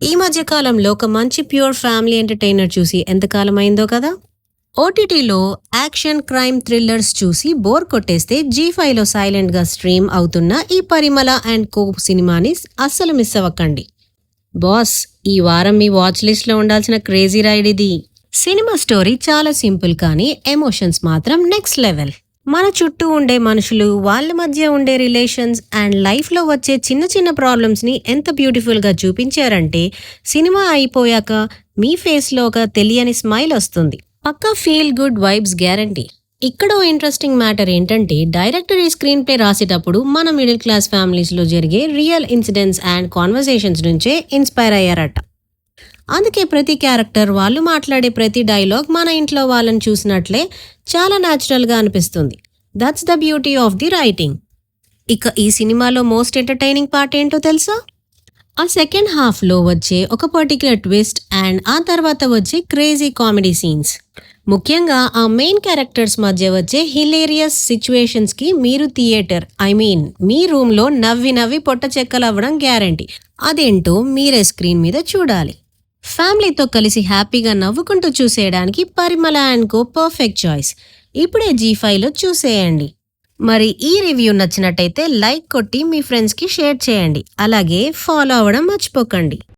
ఈ మధ్య కాలంలో ఒక మంచి ప్యూర్ ఫ్యామిలీ ఎంటర్టైనర్ చూసి ఎంతకాలం అయిందో కదా. ఓటీటీలో యాక్షన్ క్రైమ్ థ్రిల్లర్స్ చూసి బోర్ కొట్టేస్తే జీ5లో సైలెంట్గా స్ట్రీమ్ అవుతున్న ఈ పరిమళ అండ్ కో సినిమాని అస్సలు మిస్ అవ్వకండి. బాస్, ఈ వారం మీ వాచ్ లిస్ట్లో ఉండాల్సిన క్రేజీ రైడ్ ఇది. సినిమా స్టోరీ చాలా సింపుల్ కానీ ఎమోషన్స్ మాత్రం నెక్స్ట్ లెవెల్. మన చుట్టూ ఉండే మనుషులు, వాళ్ళ మధ్య ఉండే రిలేషన్స్ అండ్ లైఫ్లో వచ్చే చిన్న చిన్న ప్రాబ్లమ్స్ని ఎంత బ్యూటిఫుల్గా చూపించారంటే సినిమా అయిపోయాక మీ ఫేస్లో ఒక తెలియని స్మైల్ వస్తుంది. పక్కా ఫీల్ గుడ్ వైబ్స్ గ్యారంటీ. ఇక్కడో ఇంట్రెస్టింగ్ మ్యాటర్ ఏంటంటే డైరెక్టర్ ఈ స్క్రీన్ ప్లే రాసేటప్పుడు మన మిడిల్ క్లాస్ ఫ్యామిలీస్లో జరిగే రియల్ ఇన్సిడెంట్స్ అండ్ కాన్వర్సేషన్స్ నుంచే ఇన్స్పైర్ అయ్యారట. అందుకే ప్రతి క్యారెక్టర్, వాళ్ళు మాట్లాడే ప్రతి డైలాగ్ మన ఇంట్లో వాళ్ళని చూసినట్లే చాలా న్యాచురల్గా అనిపిస్తుంది. That's the beauty of the writing. ఇక ఈ సినిమాలో మోస్ట్ ఎంటర్టైనింగ్ పార్ట్ ఏంటో తెలుసా? ఆ సెకండ్ హాఫ్లో వచ్చే ఒక పర్టిక్యులర్ ట్విస్ట్ అండ్ ఆ తర్వాత వచ్చే క్రేజీ కామెడీ సీన్స్. ముఖ్యంగా ఆ మెయిన్ క్యారెక్టర్స్ మధ్య వచ్చే హిలేరియస్ సిచ్యువేషన్స్కి మీరు మీ రూమ్లో నవ్వి నవ్వి పొట్ట చెక్కలు అవ్వడం గ్యారంటీ. అదేంటో మీరే స్క్రీన్ మీద చూడాలి. ఫ్యామిలీతో కలిసి హ్యాపీగా నవ్వుకుంటూ చూసేయడానికి పరిమళ అండ్ కో పర్ఫెక్ట్ చాయిస్. ఇప్పుడే జీ5లో చూసేయండి. మరి ఈ రివ్యూ నచ్చినట్టయితే లైక్ కొట్టి మీ ఫ్రెండ్స్కి షేర్ చేయండి. అలాగే ఫాలో అవ్వడం మర్చిపోకండి.